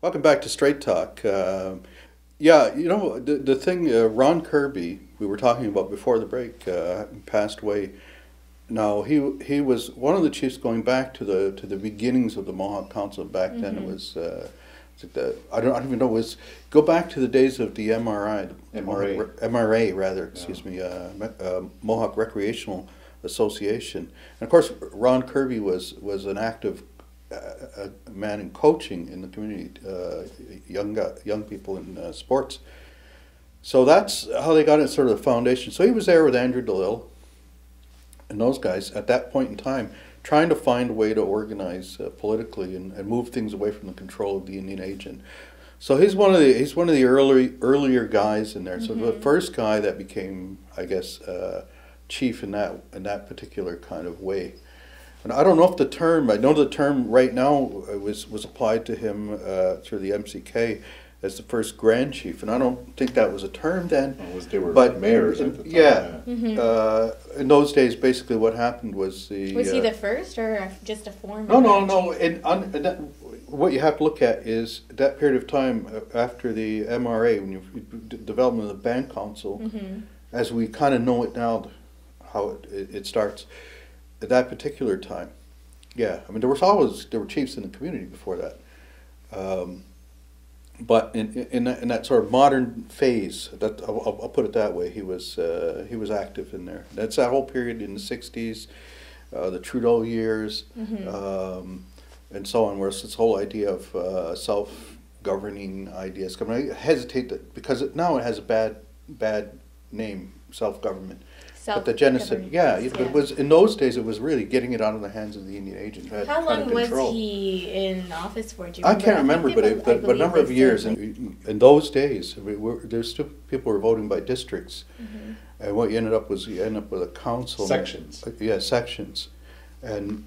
Welcome back to Straight Talk. Yeah, the thing, Ron Kirby, we were talking about before the break, passed away. Now he was one of the chiefs going back to the beginnings of the Mohawk Council. Back then it Mm-hmm. was it's like I don't even know, was go back to the days of the MRI, the MRA. MRA rather, Yeah. excuse me, Mohawk Recreational Association. And of course, Ron Kirby was an active man in coaching in the community, young people in sports. So that's how they got it, sort of the foundation. So he was there with Andrew DeLille and those guys at that point in time, trying to find a way to organize politically and move things away from the control of the Indian agent. So he's one of the earlier guys in there. So the Mm-hmm. first guy that became, I guess, chief in that particular kind of way. And I don't know if I know the term right now was applied to him through the MCK as the first Grand Chief, and I don't think that was a term then. They were But mayors at the time. yeah, Mm-hmm. in those days, basically what happened was Was he the first or just a former? no. And what you have to look at is that period of time after the MRA, when development of the Band Council, Mm-hmm. as we kind of know it now, how it starts at that particular time. Yeah, I mean there were chiefs in the community before that, but in that sort of modern phase, that I'll put it that way, he was active in there. That's that whole period in the '60s, the Trudeau years, Mm-hmm. and so on, where it's this whole idea of self-governing ideas. I mean, I hesitate because now it has a bad name, self-government. But the genocide, but it was in those days. It was really getting it out of the hands of the Indian agent. Who had How kind of long was control. he in office for? Do you I remember? can't remember, think but a number of years. Like, In those days, there's still people were voting by districts, mm-hmm. and what you ended up with a council. Sections. Yeah, sections, and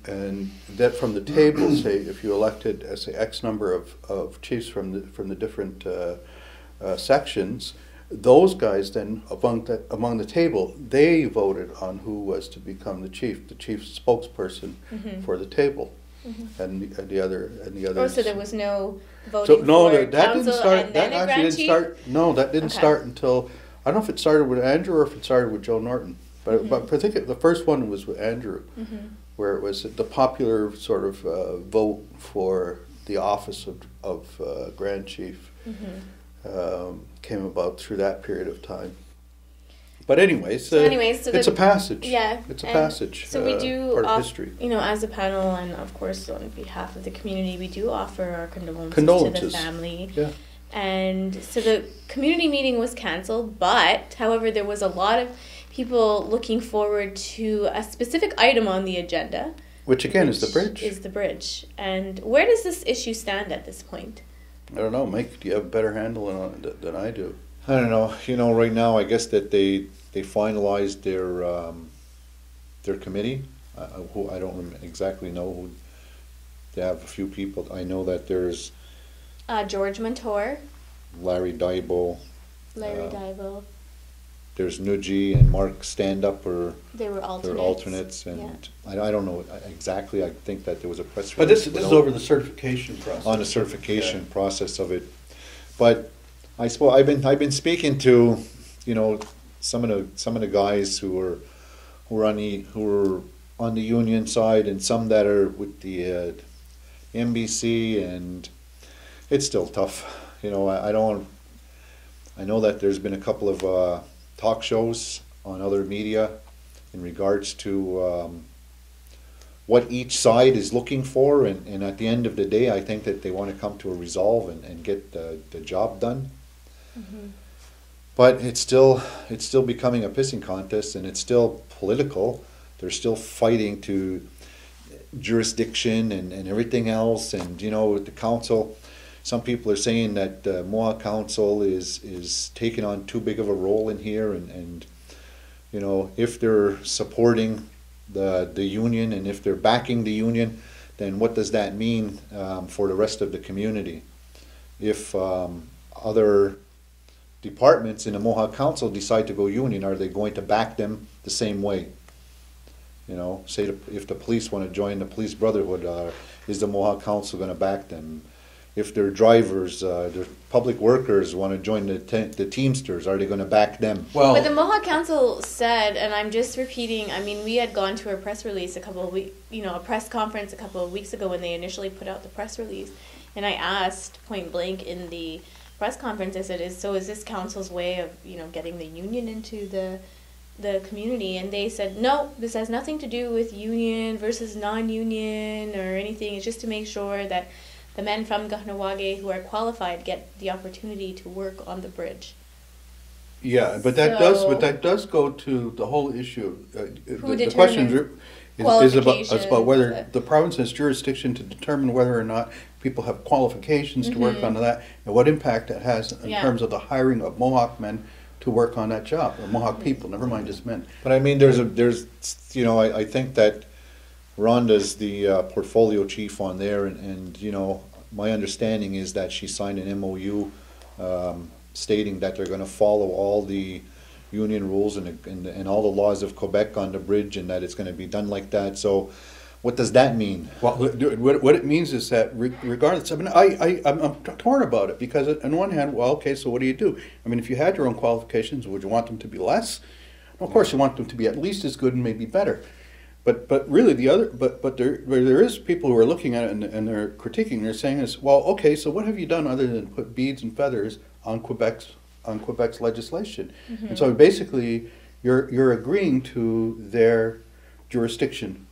that from the table, say if you elected, say X number of chiefs from the different sections. Those guys then among the table, they voted on who was to become the chief spokesperson Mm-hmm. for the table, Mm-hmm. and the others. Oh, so there was no So voting no, for that didn't council start. and That then a actually grand didn't chief? start. No, that didn't Okay. start until I don't know if it started with Andrew or if it started with Joe Norton. But Mhm. I think the first one was with Andrew, Mm-hmm. where it was the popular sort of vote for the office of Grand Chief came about through that period of time. But anyways, So anyways, so it's a passage. Yeah, It's a and passage. So we do, part of history. as a panel, and of course on behalf of the community, we do offer our condolences to Condolences. the family. Yeah. And so the community meeting was canceled, but however, there was a lot of people looking forward to a specific item on the agenda. Which again is the which bridge. Is the bridge. And where does this issue stand at this point? I don't know, Mike. Do you have a better handle on it than I do? I don't know. Right now, I guess that they finalized their committee. Who I don't exactly know who. They have a few people. I know that there's George Montour, Larry Daibo, Larry Uh, Dival, there's Nuji and Mark Standup, or they were alternates. they're alternates, and I don't know exactly. I think that there was a press But release. this is over the certification process. On the certification process of it. But I suppose I've been speaking to, some of the guys who were on the union side, and some that are with the NBC, and it's still tough. I know that there's been a couple of talk shows on other media in regards to what each side is looking for, and at the end of the day, I think that they want to come to a resolve and get the job done. Mm-hmm. But it's still becoming a pissing contest, and it's still political. They're still fighting to jurisdiction and everything else, and with the council. Some people are saying that Mohawk Council is taking on too big of a role in here, and if they're supporting the union, and if they're backing the union, then what does that mean for the rest of the community? If other departments in the Mohawk Council decide to go union, are they going to back them the same way? Say if the police want to join the police brotherhood, is the Mohawk Council going to back them? if their drivers, their public workers want to join the Teamsters, are they going to back them? Well, But the Mohawk Council said, and I'm just repeating, I mean, we had gone to a press release a press conference a couple of weeks ago when they initially put out the press release, and I asked point blank in the press conference, I said, is this council's way of, getting the union into the community? And they said, no, this has nothing to do with union versus non-union or anything. It's just to make sure that the men from Kahnawake who are qualified get the opportunity to work on the bridge. yeah, but that does go to the whole issue. The question is about whether the province has jurisdiction to determine whether or not people have qualifications to work on that, and what impact it has in terms of the hiring of Mohawk men to work on that job, or Mohawk people, never mind just men. But I mean, I think that Rhonda's the portfolio chief on there, and my understanding is that she signed an MOU stating that they're going to follow all the union rules and all the laws of Quebec on the bridge, and that it's going to be done like that. So what does that mean? Well, what it means is that regardless, I mean, I'm torn about it, because on one hand, well, okay, so what do you do? I mean, if you had your own qualifications, would you want them to be less? Well, of course, you want them to be at least as good and maybe better. But really there is people who are looking at it and they're critiquing. They're saying is, well, okay, so what have you done other than put beads and feathers on Quebec's legislation? And so basically, you're agreeing to their jurisdiction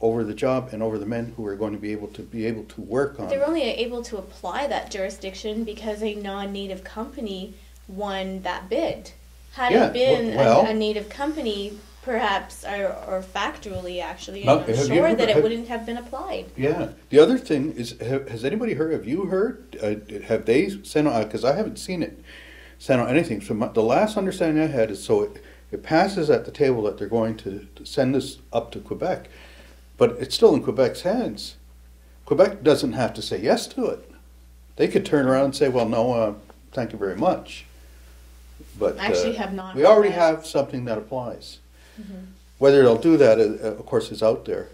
over the job and over the men who are going to be able to work on. They're only able to apply that jurisdiction because a non-native company won that bid. Had it been a native company, perhaps, or factually actually, I'm not sure that it wouldn't have been applied. Yeah. The other thing is, has anybody heard? Have you heard? Have they sent out? Because I haven't seen it sent out anything. So the last understanding I had is, so it passes at the table that they're going to send this up to Quebec. But it's still in Quebec's hands. Quebec doesn't have to say yes to it. They could turn around and say, well, no, thank you very much. But actually have not. We already have something that applies. Whether they'll do that, of course, is out there.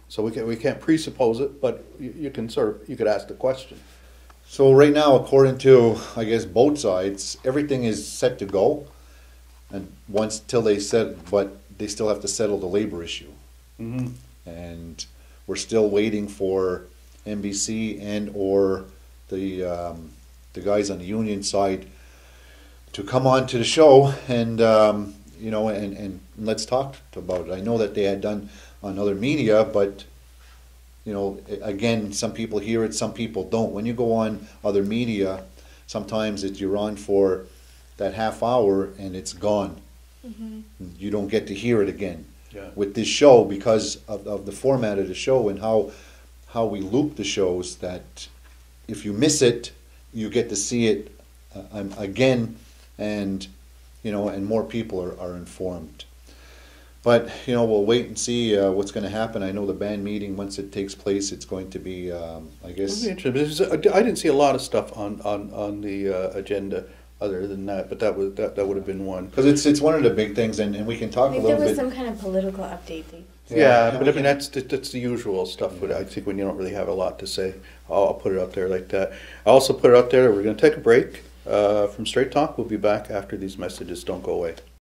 So we can't presuppose it, but you could ask the question. So right now, according to, I guess, both sides, everything is set to go. And till they said, but they still have to settle the labor issue. And we're still waiting for NBC and or the guys on the union side to come on to the show and and let's talk about it. I know that they had done on other media, but again, some people hear it, some people don't. When you go on other media, sometimes you're on for that half hour and it's gone. You don't get to hear it again. Yeah. With this show, because of the format of the show and how we loop the shows, that if you miss it, you get to see it again, and and more people are informed. But we'll wait and see what's going to happen. I know the band meeting, once it takes place, it's going to be, I guess. I didn't see a lot of stuff on the agenda other than that, but that would have been one. Because it's one of the big things, and we can talk a little bit. There was some kind of political update thing. Yeah, but I mean that's the usual stuff. But I think when you don't really have a lot to say, I'll put it out there like that. I also put it out there. We're going to take a break from Straight Talk. We'll be back after these messages. Don't go away.